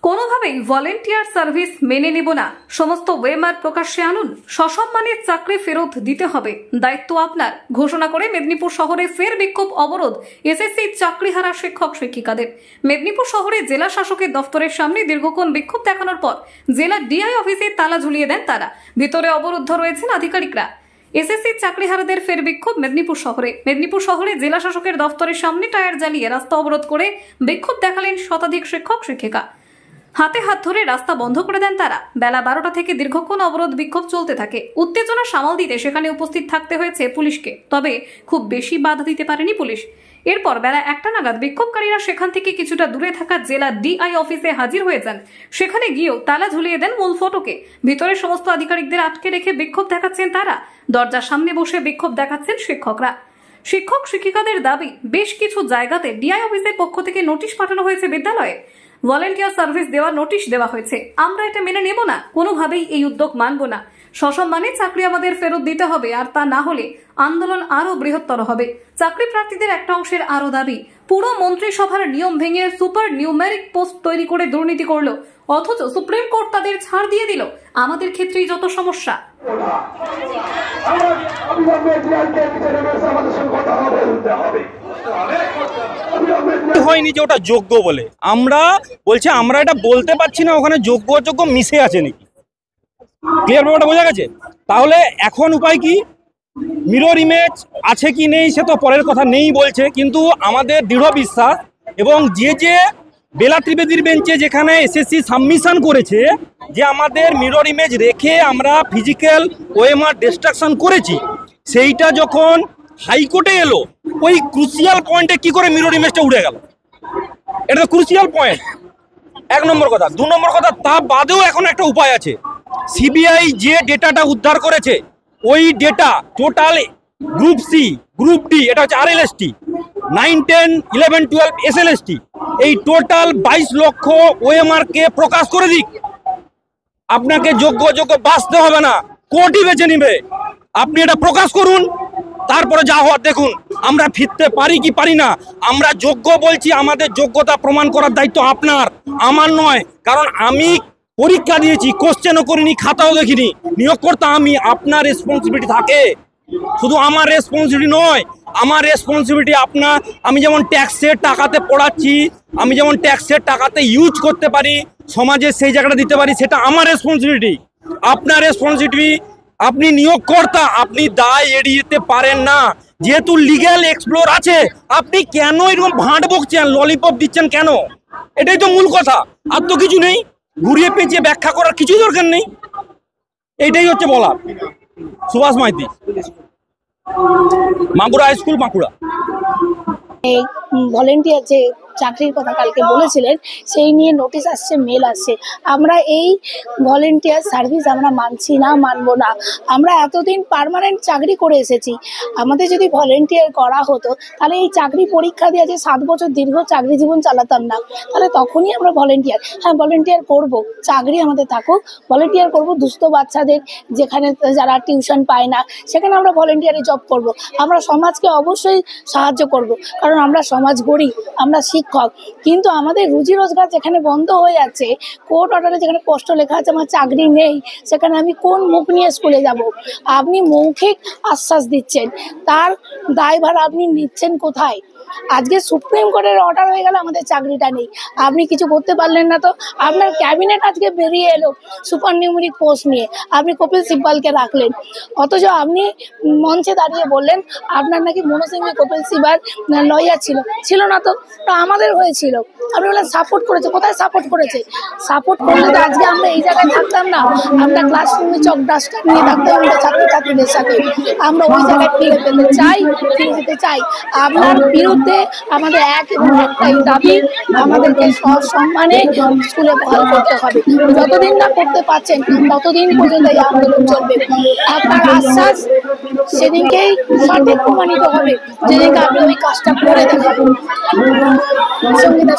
কোনোভাবেই volunteer service মেনে নেব না। সমস্ত ওয়েমার প্রকাশ্যে আনুন। সসম্মানে চাকরি ফেরত দিতে হবে, দায়িত্ব আপনার ঘোষণা করে মেদিনীপুর শহরে ফের বিক্ষোভ অবরোধ এসএসসি চাকরিহারা শিক্ষক শিক্ষিকাদের। মেদিনীপুর শহরে জেলা শাসকের দফতরের সামনে দীর্ঘক্ষণ বিক্ষোভ দেখানোর পর জেলা ডিআই অফিসে তালা ঝুলিয়ে দেন তারা। ভিতরে অবরুদ্ধ রয়েছেন আধিকারিকরা। এসএসসি চাকরিহারাদের ফের বিক্ষোভ মেদিনীপুর শহরে জেলা শাসকের দফতরের সামনে টায়ার জ্বালিয়ে রাস্তা অবরোধ করে বিক্ষোভ দেখালেন শতাধিক শিক্ষক শিক্ষিকা। হাতে হাত ধরে রাস্তা বন্ধ করে দেন তারা। বেলা 12টা থেকে দীর্ঘক্ষণ অবরোধ বিক্ষোভ চলতে থাকে। উত্তেজনা সামাল দিতে সেখানে উপস্থিত থাকতে হয়েছে পুলিশকে, তবে খুব বেশি বাধা দিতে পারেনি পুলিশ। এরপর বেলা 1টা নাগাদ বিক্ষোভকারীরা সেখান থেকে কিছুটা দূরে থাকা জেলা ডিআই অফিসে হাজির হয়ে যান। সেখানে গিয়েও তালা ঝুলিয়ে দেন মূল ফটকে। ভিতরে সমস্ত আধিকারিকদের আটকে রেখে বিক্ষোভ দেখাচ্ছেন তারা। দরজার সামনে বসে বিক্ষোভ দেখাচ্ছেন শিক্ষকরা। শিক্ষক শিক্ষিকাদের দাবি, বেশ কিছু জায়গাতে ডিআই অফিসের পক্ষ থেকে নোটিশ পাঠানো হয়েছে বিদ্যালয়ে। ভলেন্টিয়ার সার্ভিস দেওয়ার নোটিশ দেওয়া হয়েছে। আমরা এটা মেনে নেব না, কোনোভাবেই এই উদ্যোগ মানব না। সসম্মানে চাকরি আমাদের ফেরত দিতে হবে, আর তা না হলে আন্দোলন আরো বৃহত্তর হবে। চাকরি প্রার্থীদের একটা অংশের আরো দাবি, পুরো মন্ত্রিসভার নিয়ম ভেঙে সুপার নিউমেরিক পোস্ট তৈরি করে দুর্নীতি করলো, অথচ সুপ্রিম কোর্ট তাদের ছাড় দিয়ে দিল। আমাদের ক্ষেত্রেই যত সমস্যা। হয়নি যে ওটা যোগ্য বলে আমরা বলছি, আমরা এটা বলতে পারছি না ওখানে যোগ্য অযোগ্য মিশে আছে নাকি। ক্লিয়ার ব্যাপারটা বোঝা গেছে? তাহলে এখন উপায় কি? মিরর ইমেজ আছে কি নেই সে তো পরের কথা, নেই বলছে, কিন্তু আমাদের দৃঢ় বিশ্বাস এবং যে বেলা ত্রিবেদীর বেঞ্চে যেখানে এসএসসি সাবমিশন করেছে যে আমাদের মিরর ইমেজ রেখে আমরা ফিজিক্যাল ওএমআর ডিস্ট্রাকশন করেছি, সেইটা যখন হাইকোর্টে এলো ওই ক্রুশিয়াল পয়েন্টে কি করে মিরর ইমেজটা উড়ে গেল? এটা তো ক্রুশিয়াল পয়েন্ট, 1 নম্বর কথা। 2 নম্বর কথা, তা বাদেও এখন একটা উপায় আছে। সিবিআই যে ডেটাটা উদ্ধার করেছে ওই data total group C, group D, এটা হচ্ছে আরএলএসটি, 9, 10, 11, 12 এসএলএসটি, এই টোটাল 22 লক্ষ ওএমআর কে প্রকাশ করে দিক। আপনাকে যোগ্য অযোগ্য বাঁচতে হবে না, কোর্টই বেছে নিবে। আপনি এটা প্রকাশ করুন, তারপরে যা হওয়ার দেখুন। আমরা ফিরতে পারি কি পারি না, আমরা যোগ্য বলছি, আমাদের যোগ্যতা প্রমাণ করার দায়িত্ব আপনার, আমার নয়। কারণ আমি পরীক্ষা দিয়েছি, কোশ্চেনও করিনি, খাতাও দেখিনি, নিয়োগকর্তা আমি। আপনার রেসপন্সিবিলিটি থাকে, শুধু আমার রেসপন্সিবিলিটি নয়। আমার রেসপন্সিবিলিটি আপনার। আমি যেমন ট্যাক্সের টাকাতে পড়াচ্ছি, আমি যেমন ট্যাক্সের টাকাতে ইউজ করতে পারি, সমাজে সেই জায়গাটা দিতে পারি, সেটা আমার রেসপন্সিবিলিটি। আপনার রেসপন্সিবিলিটি, আপনি নিয়োগকর্তা, আপনি দায় এড়িয়ে যেতে পারেন না। যেহেতু লিগ্যাল এক্সপ্লোর আছে, আপনি কেন এরকম ভাঁট বকছেন, ললিপপ দিচ্ছেন কেন? এটাই তো মূল কথা, আর তো কিছু নেই। ঘুরিয়ে পেঁচিয়ে ব্যাখ্যা করার কিছু দরকার নেই, এইটাই হচ্ছে বলা। Subhash Maiti, Bankura high school, Bankura. এই ভলেন্টিয়ার যে চাকরির কথা কালকে বলেছিলেন, সেই নিয়ে নোটিশ আসছে, মেল আসছে। আমরা এই ভলেন্টিয়ার সার্ভিস আমরা মানছি না, মানবো না। আমরা এতদিন পার্মানেন্ট চাকরি করে এসেছি, আমাদের যদি ভলেন্টিয়ার করা হতো তাহলে এই চাকরি পরীক্ষা দিয়ে যে 7 বছর দীর্ঘ চাকরি জীবন চালাতাম না, তাহলে তখনই আমরা ভলেন্টিয়ার। হ্যাঁ, ভলেন্টিয়ার করব, চাকরি আমাদের থাকুক, ভলেন্টিয়ার করব। দুস্থ বাচ্চাদের যেখানে যারা টিউশন পায় না, সেখানে আমরা ভলেন্টিয়ারে জব করব। আমরা সমাজকে অবশ্যই সাহায্য করব, কারণ আমরা সমাজ গড়ি, আমরা শিক্ষক। কিন্তু আমাদের রুজি রোজগার যেখানে বন্ধ হয়ে যাচ্ছে, কোর্ট অর্ডারে যেখানে স্পষ্ট লেখা আছে আমার চাকরি নেই, সেখানে আমি কোন মুখ নিয়ে স্কুলে যাব? আপনি মৌখিক আশ্বাস দিচ্ছেন, তার দায়ভার আপনি নিচ্ছেন কোথায়? আজকে সুপ্রিম কোর্টের অর্ডার হয়ে গেল আমাদের চাকরিটা নেই, আপনি কিছু করতে পারলেন না। তো আপনার ক্যাবিনেট আজকে বেরিয়ে এলো সুপার নিউমেরিক পোস্ট নিয়ে, আপনি কপিল সিব্বালকে রাখলেন, অথচ আপনি মঞ্চে দাঁড়িয়ে বললেন আপনার নাকি মনোসিংহে কপিল সিব্বাল লয়ার ছিল না। তো আমাদের হয়েছিল, আপনি বললেন সাপোর্ট করেছে। কোথায় সাপোর্ট করেছে? সাপোর্ট করলে তো আজকে আমরা এই জায়গায় থাকতাম না। আমরা ক্লাসরুমে চক ডাস্টার নিয়ে থাকতাম আমাদের ছাত্রছাত্রীদের সাথে। আমরা ওই জায়গায় ফিরে যেতে চাই। আপনার বিরুদ্ধে আমাদের এক এবং একটাই দাবি, আমাদেরকে সসম্মানে স্কুলে বহাল করতে হবে। যতদিন না করতে পারছেন ততদিন পর্যন্ত এই আন্দোলন চলবে। আপনার আশ্বাস সেদিনকেই সঠিক প্রমাণিত হবে, যেদিনকে আপনি ওই কাজটা করে দেখাবেন। সঙ্গীতা।